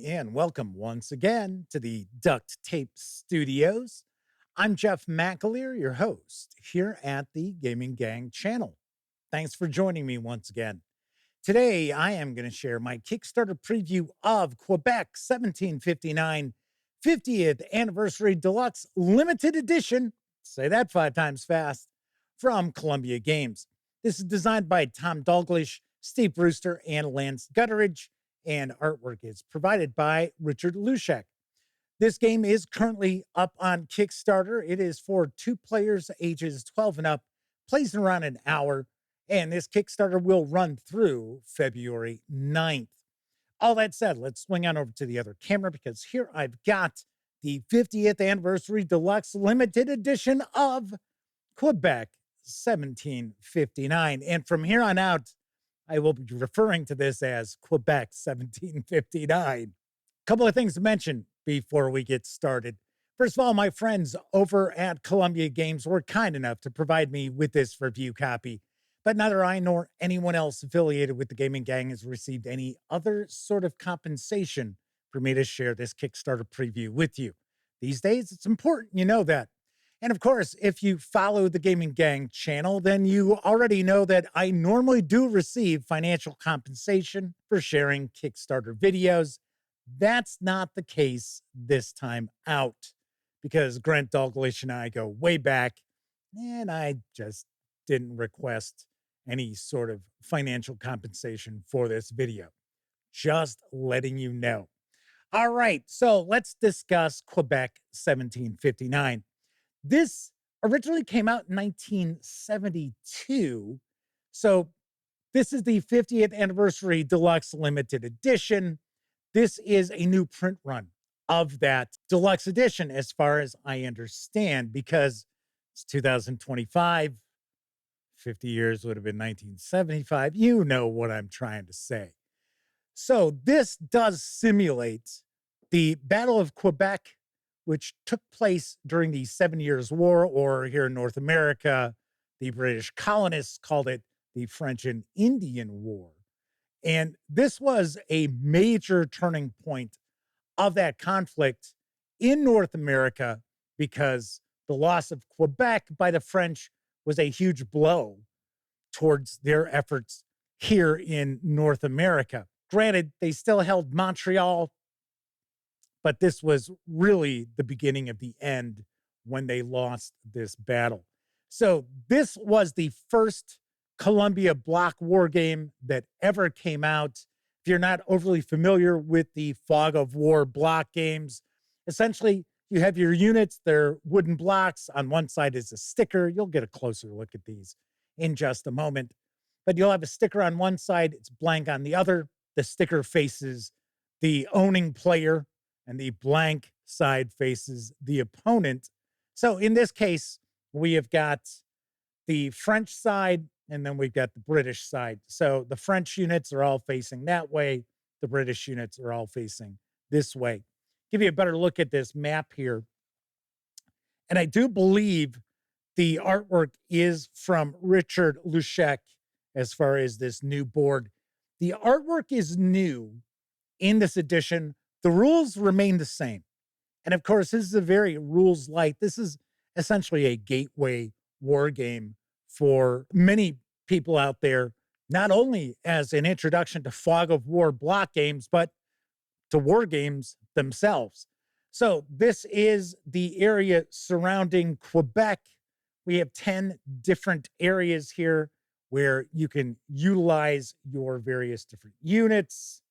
And welcome once again to the Duct Tape Studios. I'm Jeff McAleer, your host here at the Gaming Gang channel. Thanks for joining me once again. Today, I am going to share my Kickstarter preview of Quebec 1759 50th Anniversary Deluxe Limited Edition. Say that 5 times fast. From Columbia Games. This is designed by Tom Dalglish, Steve Brewster, and Lance Gutteridge, and artwork is provided by Richard Luschek. This game is currently up on Kickstarter. It is for 2 players ages 12 and up, plays in around an hour, and this Kickstarter will run through February 9th. All that said, let's swing on over to the other camera because here I've got the 50th Anniversary Deluxe Limited Edition of Quebec 1759. And from here on out, I will be referring to this as Quebec 1759. A couple of things to mention before we get started. First of all, my friends over at Columbia Games were kind enough to provide me with this review copy, but neither I nor anyone else affiliated with the Gaming Gang has received any other sort of compensation for me to share this Kickstarter preview with you. These days, it's important you know that. And of course, if you follow the Gaming Gang channel, then you already know that I normally do receive financial compensation for sharing Kickstarter videos. That's not the case this time out because Grant Dalglish and I go way back, and I just didn't request any sort of financial compensation for this video. Just letting you know. All right, so let's discuss Quebec 1759. This originally came out in 1972. So this is the 50th Anniversary Deluxe Limited Edition. This is a new print run of that deluxe edition, as far as I understand, because it's 2025. 50 years would have been 1975. You know what I'm trying to say. So this does simulate the Battle of Quebec, which took place during the 7 Years' War, or here in North America, the British colonists called it the French and Indian War. And this was a major turning point of that conflict in North America because the loss of Quebec by the French was a huge blow towards their efforts here in North America. Granted, they still held Montreal, but this was really the beginning of the end when they lost this battle. So this was the first Columbia block war game that ever came out. If you're not overly familiar with the Fog of War block games, essentially you have your units, they're wooden blocks. On one side is a sticker. You'll get a closer look at these in just a moment. But you'll have a sticker on one side, it's blank on the other. The sticker faces the owning player, and the blank side faces the opponent. So in this case, we have got the French side, and then we've got the British side. So the French units are all facing that way. The British units are all facing this way. Give you a better look at this map here. And I do believe the artwork is from Richard Luschek as far as this new board. The artwork is new in this edition. The rules remain the same. And of course, this is a very rules light. This is essentially a gateway war game for many people out there, not only as an introduction to Fog of War block games, but to war games themselves. So this is the area surrounding Quebec. We have 10 different areas here where you can utilize your various different units.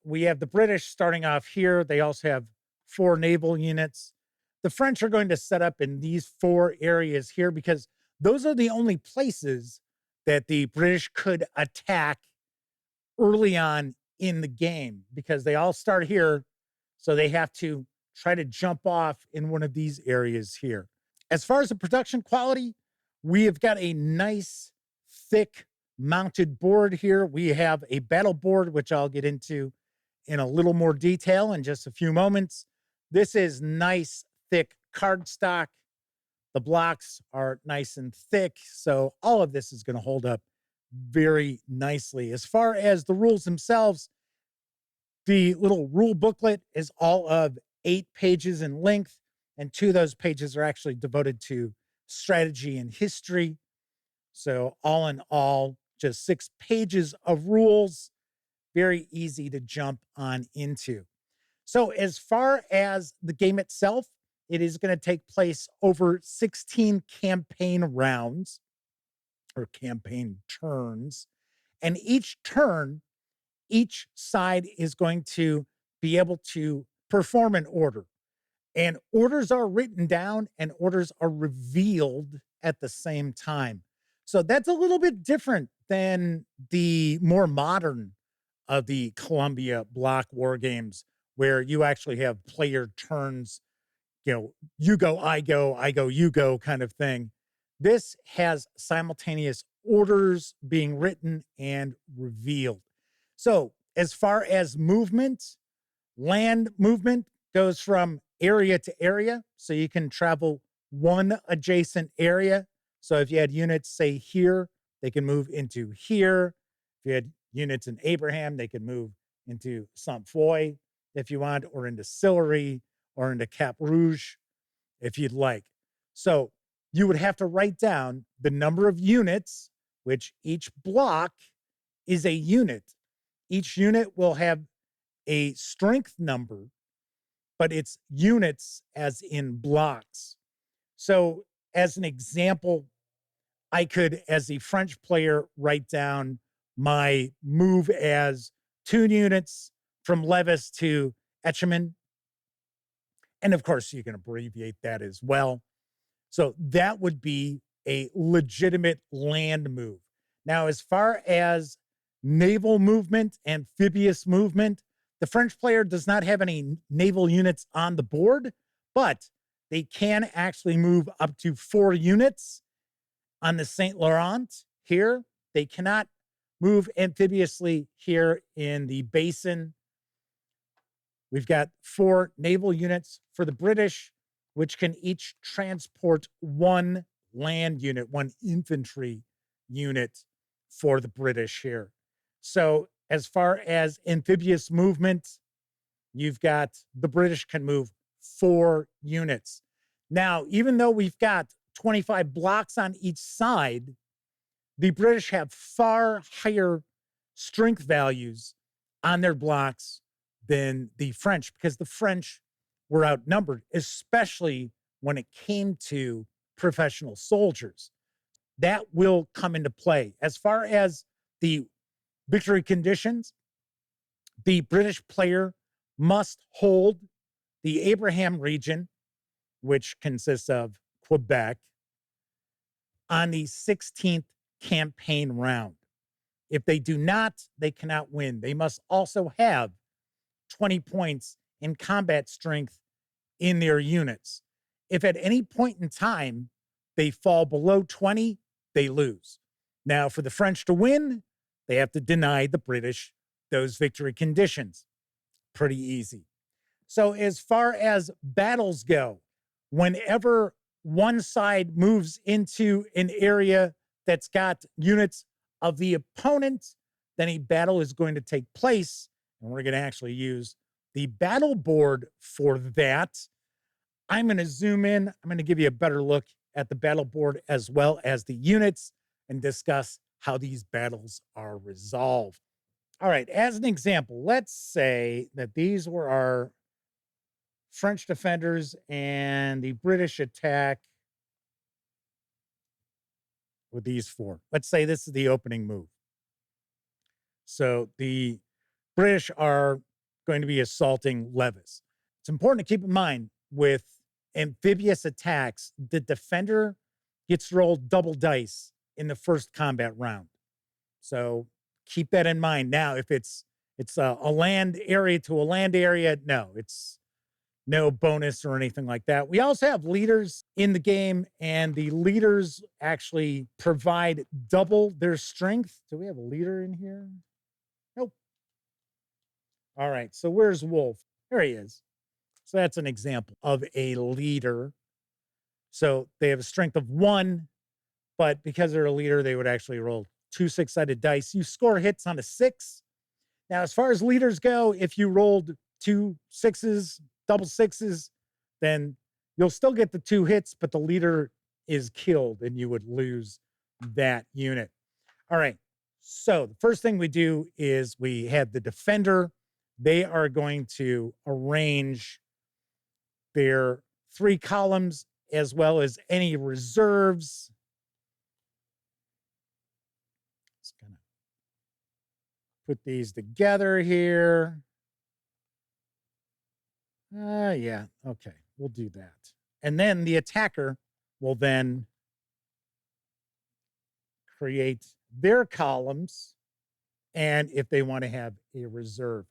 We have the British starting off here. They also have 4 naval units. The French are going to set up in these 4 areas here because those are the only places that the British could attack early on in the game because they all start here. So they have to try to jump off in one of these areas here. As far as the production quality, we have got a nice, thick mounted board here. We have a battle board, which I'll get into in a little more detail in just a few moments. This is nice, thick cardstock. The blocks are nice and thick, so all of this is going to hold up very nicely. As far as the rules themselves, The little rule booklet is all of 8 pages in length, and 2 of those pages are actually devoted to strategy and history. So, all in all, just 6 pages of rules, very easy to jump on into. So, as far as the game itself, it is going to take place over 16 campaign rounds or campaign turns. And each turn, each side is going to be able to perform an order. And orders are written down and orders are revealed at the same time. So that's a little bit different than the more modern of the Columbia block war games, where you actually have player turns, you go, I go, you go kind of thing. This has simultaneous orders being written and revealed. So, as far as movement, land movement goes from area to area. So you can travel one adjacent area. So if you had units, say here, they can move into here. If you had units in Abraham, they could move into Saint Foy if you want, or into Sillery, or into Cap Rouge if you'd like. So you would have to write down the number of units, which each block is a unit. Each unit will have a strength number, but it's units as in blocks. So, as an example, I could, as a French player, write down my move as 2 units from Levis to Etchemin. And of course, you can abbreviate that as well. So, that would be a legitimate land move. Now, as far as naval movement, amphibious movement, the French player does not have any naval units on the board, but they can actually move up to 4 units on the St. Laurent here. They cannot move amphibiously here in the basin. We've got 4 naval units for the British, which can each transport 1 land unit, 1 infantry unit for the British here. So, as far as amphibious movement, you've got the British can move 4 units. Now, even though we've got 25 blocks on each side, the British have far higher strength values on their blocks than the French, because the French were outnumbered, especially when it came to professional soldiers. That will come into play. As far as the victory conditions, the British player must hold the Abraham region, which consists of Quebec, on the 16th campaign round. If they do not, they cannot win. They must also have 20 points in combat strength in their units. If at any point in time they fall below 20, they lose. Now, for the French to win, they have to deny the British those victory conditions. Pretty easy. So, as far as battles go, whenever one side moves into an area that's got units of the opponent, then a battle is going to take place. And we're going to actually use the battle board for that. I'm going to zoom in. I'm going to give you a better look at the battle board as well as the units and discuss how these battles are resolved. All right, as an example, let's say that these were our French defenders and the British attack with these 4. Let's say this is the opening move. So the British are going to be assaulting Levis. It's important to keep in mind with amphibious attacks, the defender gets rolled double dice in the first combat round. So keep that in mind. Now, if it's a land area to a land area, no, it's no bonus or anything like that. We also have leaders in the game, and the leaders actually provide double their strength. Do we have a leader in here? Nope. All right. So where's Wolf? There he is. So that's an example of a leader. So they have a strength of 1, but because they're a leader, they would actually roll 2 6-sided dice. You score hits on a 6, Now, as far as leaders go, if you rolled 2 6s, double sixes, then you'll still get the 2 hits, but the leader is killed and you would lose that unit. All right. So the first thing we do is we have the defender. They are going to arrange their 3 columns as well as any reserves. Just gonna put these together here. Yeah, okay, we'll do that. And then the attacker will then create their columns, and if they want to have a reserve.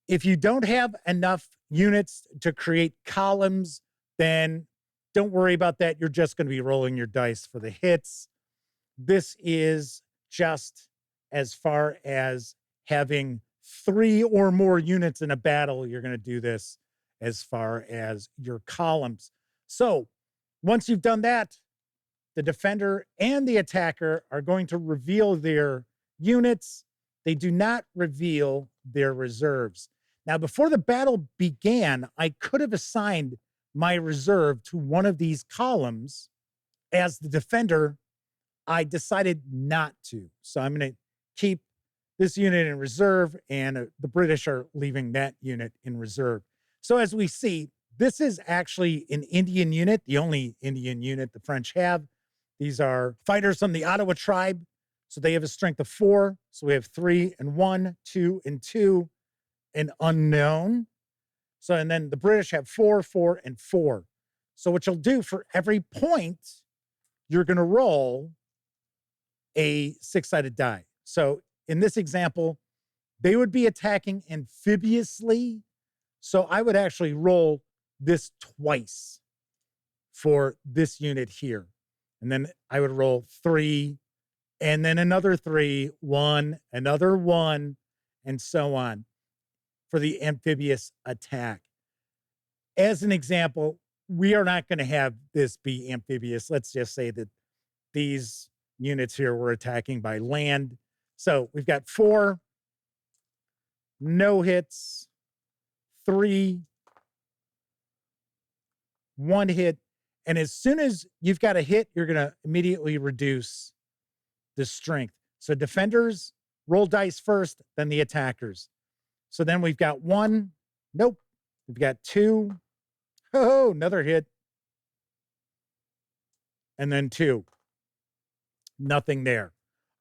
If you don't have enough units to create columns, then don't worry about that. You're just going to be rolling your dice for the hits. This is just as far as having 3 or more units in a battle. You're going to do this as far as your columns. So once you've done that, the defender and the attacker are going to reveal their units. They do not reveal their reserves. Now, before the battle began, I could have assigned my reserve to one of these columns. As the defender, I decided not to. So I'm going to keep this unit in reserve, and the British are leaving that unit in reserve. So as we see, this is actually an Indian unit, the only Indian unit the French have. These are fighters from the Ottawa tribe. So they have a strength of 4. So we have 3 and 1, 2 and 2, and unknown. So, and then the British have 4, 4, and 4. So what you'll do for every point, you're going to roll a 6-sided die. So in this example, they would be attacking amphibiously. So I would actually roll this twice for this unit here. And then I would roll 3, and then another 3, 1, another 1, and so on for the amphibious attack. As an example, we are not going to have this be amphibious. Let's just say that these units here were attacking by land. So we've got 4, no hits, 3, 1 hit. And as soon as you've got a hit, you're going to immediately reduce the strength. So defenders roll dice first, then the attackers. So then we've got 1. Nope. We've got 2. Oh, another hit. And then 2. Nothing there.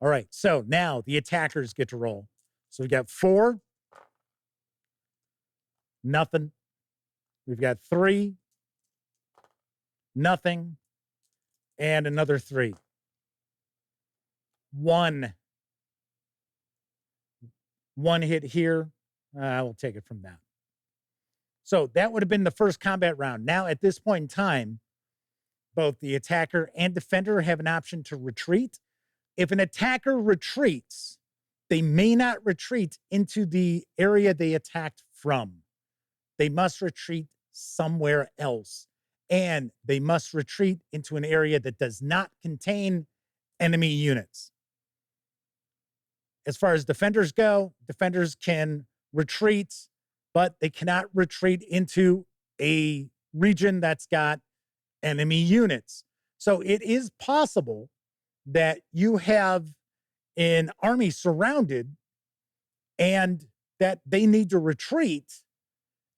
All right. So now the attackers get to roll. So we've got 4. Nothing. We've got 3. Nothing. And another 3. 1. 1 hit here. We'll take it from that. So that would have been the first combat round. Now, at this point in time, both the attacker and defender have an option to retreat. If an attacker retreats, they may not retreat into the area they attacked from. They must retreat somewhere else. And they must retreat into an area that does not contain enemy units. As far as defenders go, defenders can retreat, but they cannot retreat into a region that's got enemy units. So it is possible that you have an army surrounded and that they need to retreat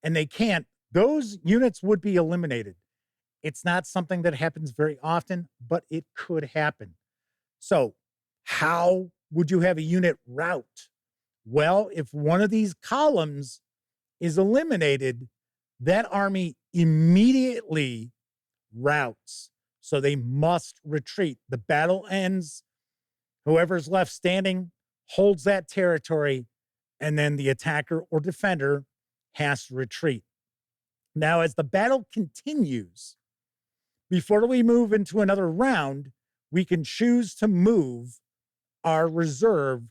and they can't. Those units would be eliminated. It's not something that happens very often, but it could happen. So how would you have a unit rout? Well, if one of these columns is eliminated, that army immediately routs. So they must retreat. The battle ends. Whoever's left standing holds that territory, and then the attacker or defender has to retreat. Now, as the battle continues, before we move into another round, we can choose to move our reserve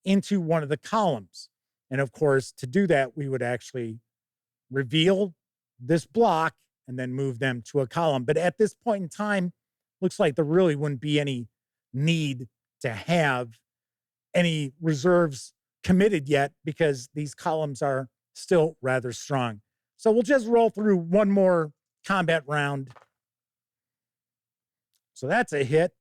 into one of the columns. And of course, to do that, we would actually reveal this block and then move them to a column. But at this point in time, looks like there really wouldn't be any need to have any reserves committed yet because these columns are still rather strong. So we'll just roll through one more combat round. So that's a hit.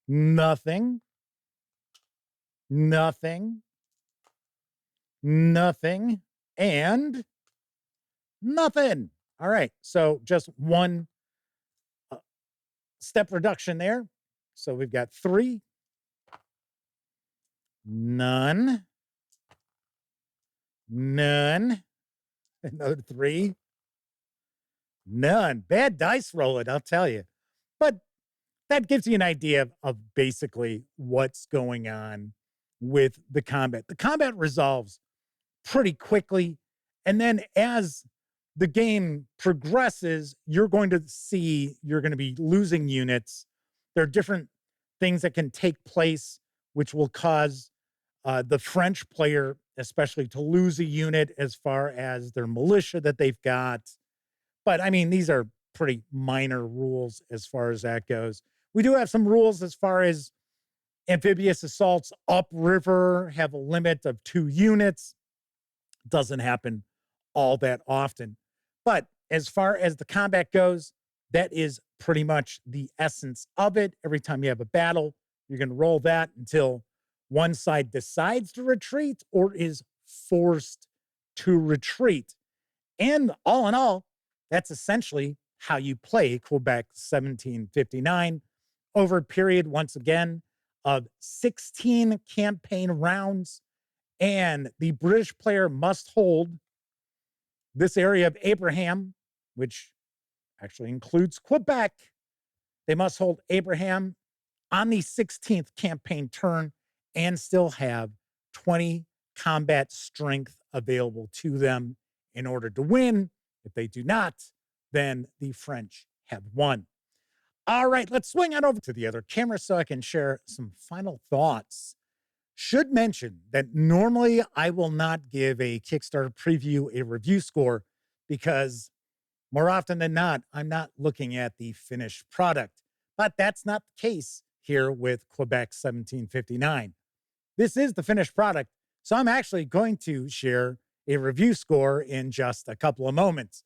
Nothing. Nothing. Nothing. And nothing. All right. So just one step reduction there. So we've got 3. None. None. Another 3. None. Bad dice rolling, I'll tell you. But that gives you an idea of basically what's going on with the combat. The combat resolves pretty quickly. And then as the game progresses, you're going to see you're going to be losing units. There are different things that can take place, which will cause the French player, especially, to lose a unit as far as their militia that they've got. But I mean, these are pretty minor rules as far as that goes. We do have some rules as far as amphibious assaults upriver have a limit of 2 units. Doesn't happen all that often. But as far as the combat goes, that is pretty much the essence of it. Every time you have a battle, you're going to roll that until one side decides to retreat or is forced to retreat. And all in all, that's essentially how you play Quebec 1759 over a period, once again, of 16 campaign rounds. And the British player must hold this area of Abraham, which actually includes Quebec. They must hold Abraham on the 16th campaign turn and still have 20 combat strength available to them in order to win. If they do not, then the French have won. All right, let's swing on over to the other camera so I can share some final thoughts. Should mention that normally I will not give a Kickstarter preview a review score because more often than not, I'm not looking at the finished product. But that's not the case here with Quebec 1759. This is the finished product, so I'm actually going to share a review score in just a couple of moments.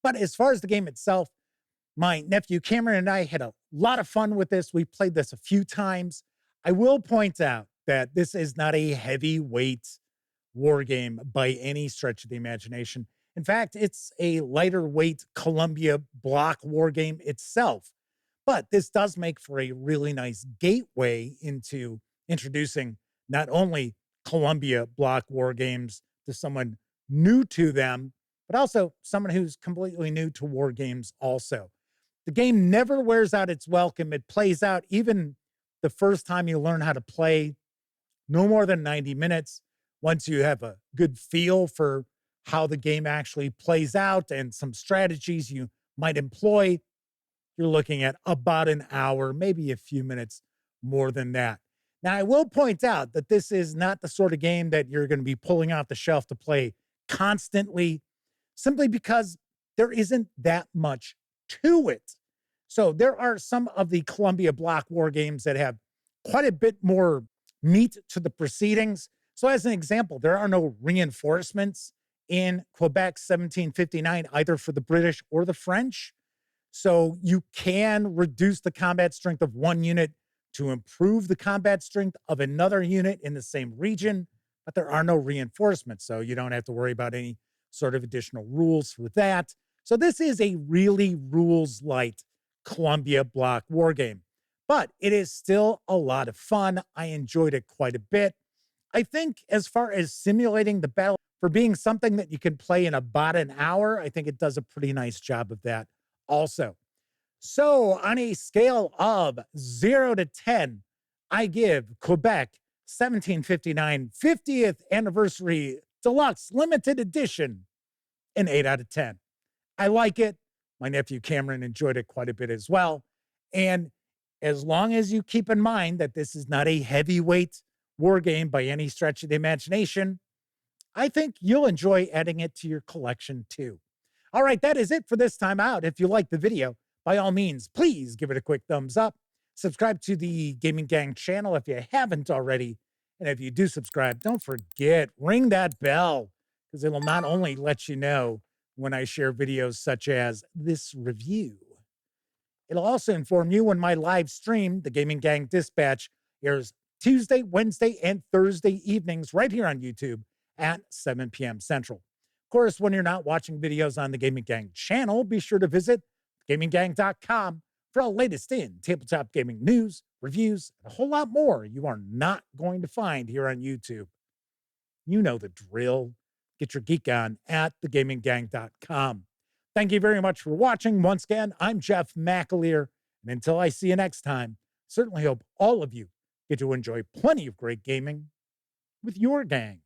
But as far as the game itself, my nephew Cameron and I had a lot of fun with this. We played this a few times. I will point out that this is not a heavyweight war game by any stretch of the imagination. In fact, it's a lighter weight Columbia block war game itself. But this does make for a really nice gateway into introducing not only Columbia block war games to someone new to them, but also someone who's completely new to war games also. The game never wears out its welcome. It plays out even the first time you learn how to play, no more than 90 minutes. Once you have a good feel for how the game actually plays out and some strategies you might employ, you're looking at about an hour, maybe a few minutes more than that. Now, I will point out that this is not the sort of game that you're going to be pulling off the shelf to play constantly, simply because there isn't that much to it. So there are some of the Columbia block war games that have quite a bit more meat to the proceedings. So as an example, there are no reinforcements in Quebec 1759, either for the British or the French. So you can reduce the combat strength of one unit to improve the combat strength of another unit in the same region, but there are no reinforcements. So you don't have to worry about any sort of additional rules for that. So this is a really rules light Columbia block war game, but it is still a lot of fun. I enjoyed it quite a bit. I think as far as simulating the battle, for being something that you can play in about an hour, I think it does a pretty nice job of that also. So on a scale of 0 to 10, I give Quebec 1759 50th Anniversary Deluxe Limited Edition an 8 out of 10. I like it. My nephew Cameron enjoyed it quite a bit as well. And as long as you keep in mind that this is not a heavyweight war game by any stretch of the imagination, I think you'll enjoy adding it to your collection too. All right, that is it for this time out. If you liked the video, by all means, please give it a quick thumbs up. Subscribe to the Gaming Gang channel if you haven't already. And if you do subscribe, don't forget, ring that bell because it'll not only let you know when I share videos such as this review, it'll also inform you when my live stream, the Gaming Gang Dispatch, airs Tuesday, Wednesday, and Thursday evenings right here on YouTube at 7 p.m. Central. Of course, when you're not watching videos on the Gaming Gang channel, be sure to visit gaminggang.com for all latest in tabletop gaming news, reviews, and a whole lot more you are not going to find here on YouTube. You know the drill. Get your geek on at thegaminggang.com. Thank you very much for watching. Once again, I'm Jeff McAleer, and until I see you next time, certainly hope all of you get to enjoy plenty of great gaming with your gang.